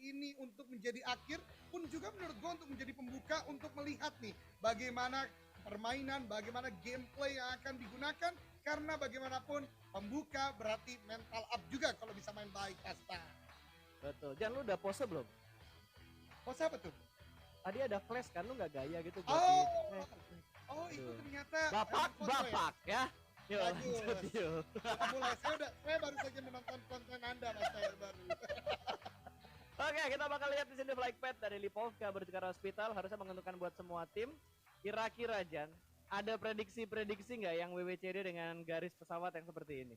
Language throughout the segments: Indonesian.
ini untuk menjadi akhir pun juga menurut gue untuk menjadi pembuka untuk melihat nih bagaimana permainan, bagaimana gameplay yang akan digunakan, karena bagaimanapun pembuka berarti mental up juga kalau bisa main baik Pasta. Betul. Jan, lu udah pose belum? Pose apa tuh? Tadi ada flash kan, lu nggak gaya gitu buat Oh itu ternyata Bapak ya. Yuk, bagus. lanjut yuk. Sudah mulai, saya baru saja menonton konten Anda Mas Tahir baru. Oke, kita bakal lihat di sini flight path dari Lipovka Vertical Hospital harusnya menguntungkan buat semua tim. Kira-kira Jan, ada prediksi-prediksi nggak yang WWCD dengan garis pesawat yang seperti ini?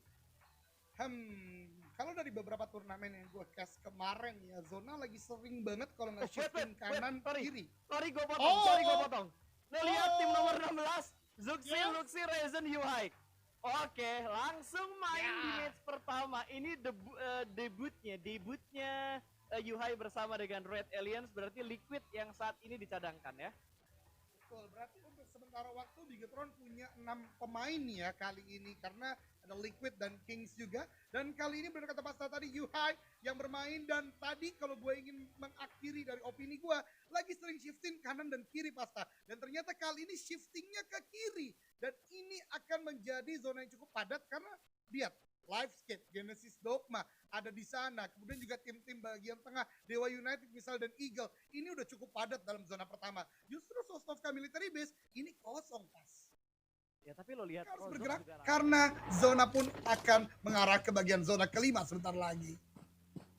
Kalau dari beberapa turnamen yang gue cast kemarin ya, Zona lagi sering banget kalau nggak shifting kanan kiri. Sorry gue potong. Lo lihat tim nomor 16, Zuxi, Luxi, Ryzen, Yuhai. Oke, langsung main di match pertama. Ini debutnya Yuhai bersama dengan Red Aliens, berarti Liquid yang saat ini dicadangkan ya. Betul, berarti untuk sementara waktu Bigetron punya 6 pemain ya kali ini, karena ada Liquid dan Kings juga. Dan kali ini benar kata Pasta tadi, Yuhai yang bermain, dan tadi kalau gue ingin mengakhiri dari opini gue, lagi sering shifting kanan dan kiri Pasta. Dan ternyata kali ini shiftingnya ke kiri. Dan ini akan menjadi zona yang cukup padat karena lihat, Livescape, Genesis Dogma ada di sana. Kemudian juga tim-tim bagian tengah, Dewa United misal dan Eagle. Ini udah cukup padat dalam zona pertama. Justru Sosnovka Military Base ini kosong pas. Ya tapi lo lihat harus bergerak karena zona pun akan mengarah ke bagian zona kelima sebentar lagi.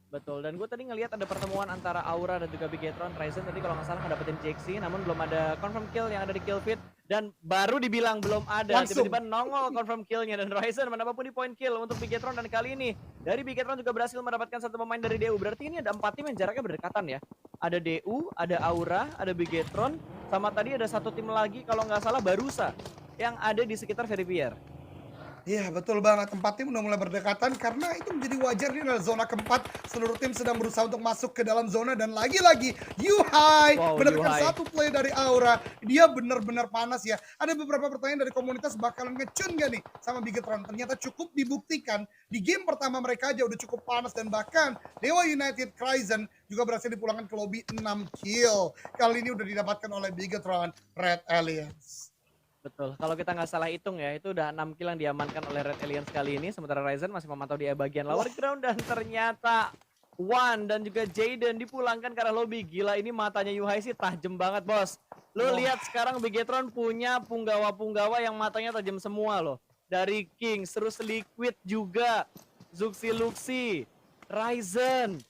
Betul, dan gue tadi ngelihat ada pertemuan antara Aura dan juga Bigetron. Ryzen tadi kalau nggak salah ngedapetin JXC, namun belum ada confirm kill yang ada di kill feed. Dan baru dibilang belum ada, tiba-tiba nongol confirm killnya. Dan Ryzen mendapat pun di point kill untuk Bigetron. Dan kali ini dari Bigetron juga berhasil mendapatkan satu pemain dari DU. Berarti ini ada 4 tim yang jaraknya berdekatan ya. Ada DU, ada Aura, ada Bigetron, sama tadi ada satu tim lagi kalau nggak salah Barusa yang ada di sekitar Verifier. Iya betul banget, 4 tim udah mulai berdekatan karena itu menjadi wajar. Ini adalah zona keempat, seluruh tim sedang berusaha untuk masuk ke dalam zona. Dan lagi-lagi Yuhai mendapatkan satu play dari Aura. Dia benar-benar panas ya. Ada beberapa pertanyaan dari komunitas, bakalan ngecun gak nih sama Bigetron. Ternyata cukup dibuktikan di game pertama mereka aja udah cukup panas. Dan bahkan Dewa United Ryzen juga berhasil dipulangkan ke lobby 6 kill. Kali ini udah didapatkan oleh Bigetron Red Aliens. Betul, kalau kita nggak salah hitung ya, itu udah 6 kill yang diamankan oleh Red Aliens kali ini. Sementara Ryzen masih memantau di bagian lower ground. Dan ternyata Wan dan juga Jaden dipulangkan ke arah lobby. Gila, ini matanya Yuhai sih tajam banget bos. Lo lihat sekarang Bigetron punya punggawa-punggawa yang matanya tajam semua loh. Dari Kings, terus Liquid juga, Zuxi Luxi, Ryzen.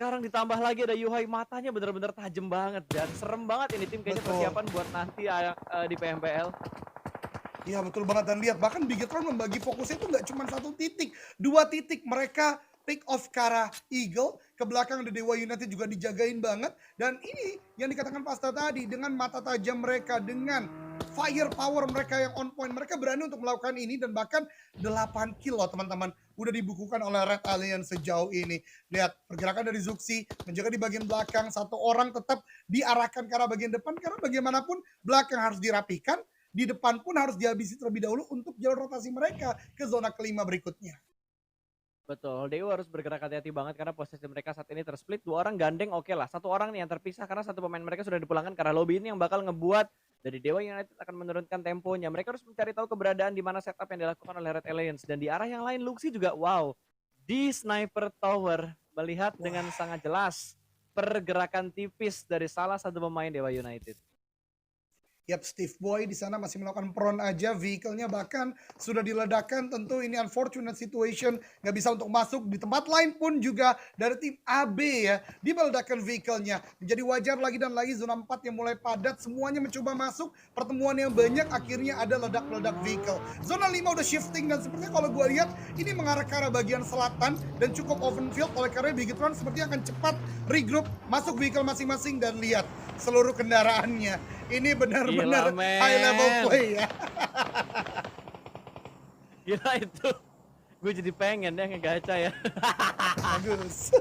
Sekarang ditambah lagi ada Yuhai, matanya bener-bener tajam banget dan serem banget ini tim, kayaknya persiapan buat nanti di PMPL. Iya betul banget, dan lihat bahkan Bigetron membagi fokusnya itu nggak cuma 1 titik, 2 titik. Mereka pick off ke arah Eagle, ke belakang ada Dewa United juga dijagain banget. Dan ini yang dikatakan Pasta tadi, dengan mata tajam mereka, dengan firepower mereka yang on point, mereka berani untuk melakukan ini. Dan bahkan 8 kill loh teman-teman udah dibukukan oleh Red Alliance sejauh ini. Lihat pergerakan dari Zuxi menjaga di bagian belakang, 1 orang tetap diarahkan ke arah bagian depan, karena bagaimanapun belakang harus dirapikan, di depan pun harus dihabisi terlebih dahulu untuk jalur rotasi mereka ke zona kelima berikutnya. Betul, DU harus bergerak hati-hati banget karena posisi mereka saat ini tersplit. 2 orang gandeng oke lah, 1 orang nih yang terpisah karena 1 pemain mereka sudah dipulangkan ke arah lobby. Ini yang bakal ngebuat dari Dewa United akan menurunkan temponya. Mereka harus mencari tahu keberadaan di mana setup yang dilakukan oleh Red Alliance. Dan di arah yang lain Luxi juga wow, di Sniper Tower melihat dengan sangat jelas pergerakan tipis dari salah satu pemain Dewa United. Yap, Steve Boy di sana masih melakukan prone aja, vehicle-nya bahkan sudah diledakkan. Tentu ini unfortunate situation, nggak bisa untuk masuk. Di tempat lain pun juga dari tim AB ya, dimeledakkan vehicle-nya. Menjadi wajar lagi dan lagi zona 4 yang mulai padat, semuanya mencoba masuk. Pertemuan yang banyak, akhirnya ada ledak-ledak vehicle. Zona 5 udah shifting, dan sepertinya kalau gue lihat ini mengarah ke arah bagian selatan dan cukup open field. Oleh karena Bigetron sepertinya akan cepat regroup, masuk vehicle masing-masing. Dan lihat seluruh kendaraannya. Ini benar-benar high level play ya. Gila itu. Gue jadi pengen ya ngegacha ya. Bagus.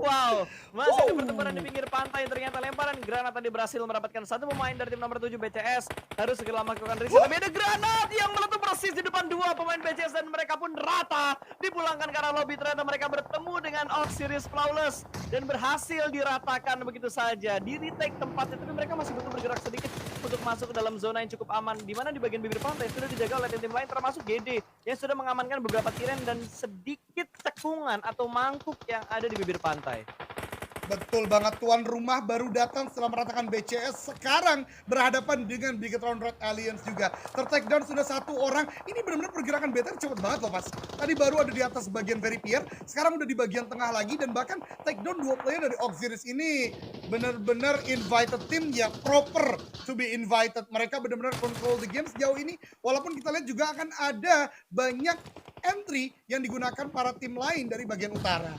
Wow, masih ada pertempuran di pinggir pantai. Ternyata lemparan granat tadi berhasil mendapatkan satu pemain dari tim nomor 7 BCS. Harus segera melakukan reset. Tapi ada granat yang meletup persis di depan dua pemain BCS dan mereka pun rata. Dipulangkan ke arah lobby, ternyata mereka bertemu dengan Osiris Flawless dan berhasil diratakan begitu saja. Di retake tempatnya, tapi mereka masih butuh bergerak sedikit untuk masuk ke dalam zona yang cukup aman. Di mana di bagian bibir pantai sudah dijaga oleh tim-tim lain termasuk GD yang sudah mengamankan beberapa tiren dan sedikit cekungan atau mangkuk yang ada di bibir pantai. Betul banget, tuan rumah baru datang setelah meratakan BCS. Sekarang berhadapan dengan Bigetron Red Alliance juga. Ter-takedown sudah satu orang. Ini benar-benar pergerakan BTR cepet banget loh, Pas. Tadi baru ada di atas bagian Veripier, sekarang udah di bagian tengah lagi. Dan bahkan takedown dua player dari Osiris ini benar-benar invited team yang proper to be invited. Mereka benar-benar control the game sejauh ini. Walaupun kita lihat juga akan ada banyak entry yang digunakan para tim lain dari bagian utara.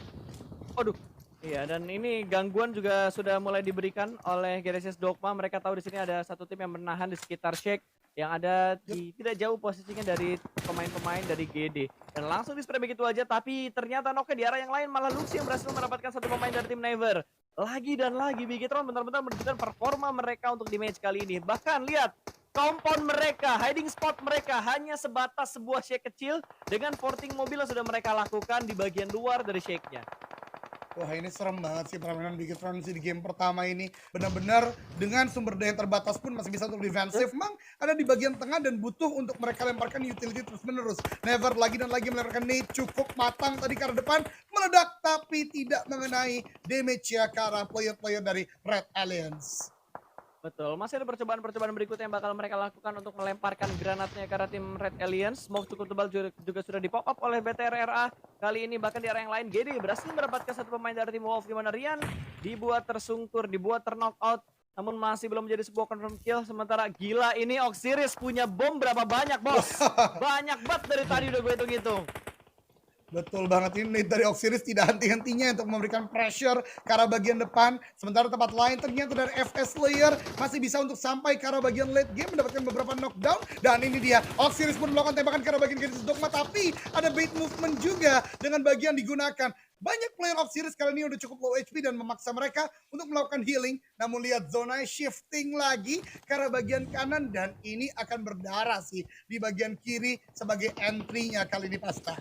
Waduh. Iya, dan ini gangguan juga sudah mulai diberikan oleh Genesis Dogma. Mereka tahu di sini ada satu tim yang menahan di sekitar Shake yang ada di tidak jauh posisinya dari pemain-pemain dari GD. Dan langsung di spray begitu aja, tapi ternyata knock di arah yang lain malah Luxy yang berhasil mendapatkan satu pemain dari tim Never. Lagi dan lagi Bigetron benar-benar menunjukkan performa mereka untuk di match kali ini. Bahkan lihat kompon mereka, hiding spot mereka hanya sebatas sebuah shake kecil dengan porting mobil yang sudah mereka lakukan di bagian luar dari shake-nya. Wah, ini serem banget sih permainan Bigetron sih di game pertama ini. Benar-benar dengan sumber daya yang terbatas pun masih bisa untuk defensif. Memang ada di bagian tengah dan butuh untuk mereka lemparkan utility terus-menerus. Never lagi dan lagi melemparkan nade cukup matang tadi ke arah depan. Meledak tapi tidak mengenai damage ya ke arah player-player dari Red Alliance. Betul, masih ada percobaan-percobaan berikutnya yang bakal mereka lakukan untuk melemparkan granatnya ke arah tim Red Alliance. Smoke cukup tebal juga sudah di-pop up oleh BTR-RA. Kali ini bahkan di arah yang lain, GD berhasil mendapatkan satu pemain dari tim Wolf, di mana Rian dibuat tersungkur, dibuat ter-knock out. Namun masih belum menjadi sebuah confirm kill. Sementara gila ini Osiris punya bom berapa banyak, bos? Banyak banget dari tadi udah gue hitung-hitung. Betul banget, ini dari Osiris tidak henti-hentinya untuk memberikan pressure ke arah bagian depan. Sementara tempat lain ternyata dari FS Slayer masih bisa untuk sampai ke arah bagian late game mendapatkan beberapa knockdown. Dan ini dia, Osiris pun melakukan tembakan ke arah bagian Genesis Dogma, tapi ada bait movement juga dengan bagian digunakan. Banyak player Osiris kali ini udah cukup low HP dan memaksa mereka untuk melakukan healing. Namun lihat zona shifting lagi ke arah bagian kanan dan ini akan berdarah sih di bagian kiri sebagai entry-nya kali ini Pasta.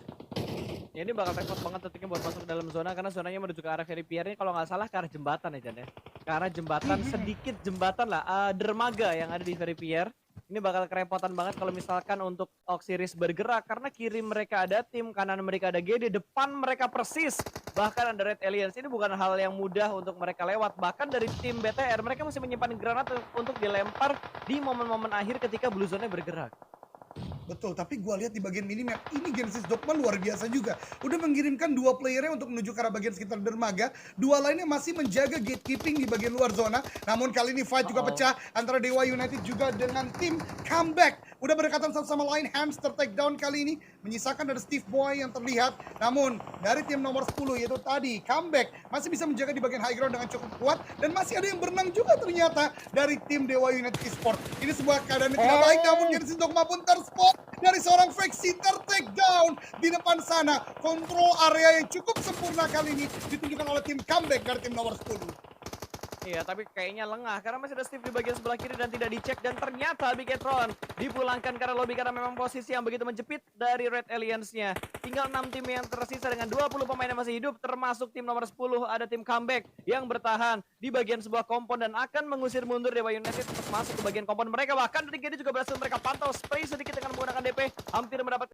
Ya, ini bakal repot banget detiknya buat masuk ke dalam zona karena zonanya menuju ke arah Veripier ini kalau nggak salah ke arah jembatan ya Jan ya. Ke arah jembatan, sedikit jembatan lah, dermaga yang ada di Veripier. Ini bakal kerepotan banget kalau misalkan untuk Osiris bergerak karena kiri mereka ada tim, kanan mereka ada GD, depan mereka persis. Bahkan ada Red Alliance, ini bukan hal yang mudah untuk mereka lewat. Bahkan dari tim BTR mereka masih menyimpan granat untuk dilempar di momen-momen akhir ketika Blue Zone-nya bergerak. Betul, tapi gue lihat di bagian minimap ini Genesis Dogma luar biasa juga. Udah mengirimkan dua playernya untuk menuju ke arah bagian sekitar dermaga. Dua lainnya masih menjaga gatekeeping di bagian luar zona. Namun kali ini fight juga pecah antara Dewa United juga dengan tim Comeback. Udah berdekatan satu sama lain, hamster takedown kali ini. Menyisakan dari Steve Boy yang terlihat. Namun dari tim nomor 10 yaitu tadi Comeback masih bisa menjaga di bagian high ground dengan cukup kuat. Dan masih ada yang berenang juga ternyata dari tim Dewa United Esports. Ini sebuah keadaan yang tidak baik, namun Genesis Dogma pun terspot dari seorang Vexi ter-takedown di depan sana. Kontrol area yang cukup sempurna kali ini ditunjukkan oleh tim Comeback dari tim nomor 10. Iya, tapi kayaknya lengah karena masih ada Steve di bagian sebelah kiri dan tidak dicek. Dan ternyata Bigetron dipulangkan karena lobby karena memang posisi yang begitu menjepit dari Red Alliance-nya. Tinggal 6 tim yang tersisa dengan 20 pemain yang masih hidup, termasuk tim nomor 10 ada tim Comeback yang bertahan di bagian sebuah kompon dan akan mengusir mundur Dewa United untuk masuk ke bagian kompon mereka. Bahkan dari GD juga berhasil mereka pantau spray sedikit dengan menggunakan DP, hampir mendapatkan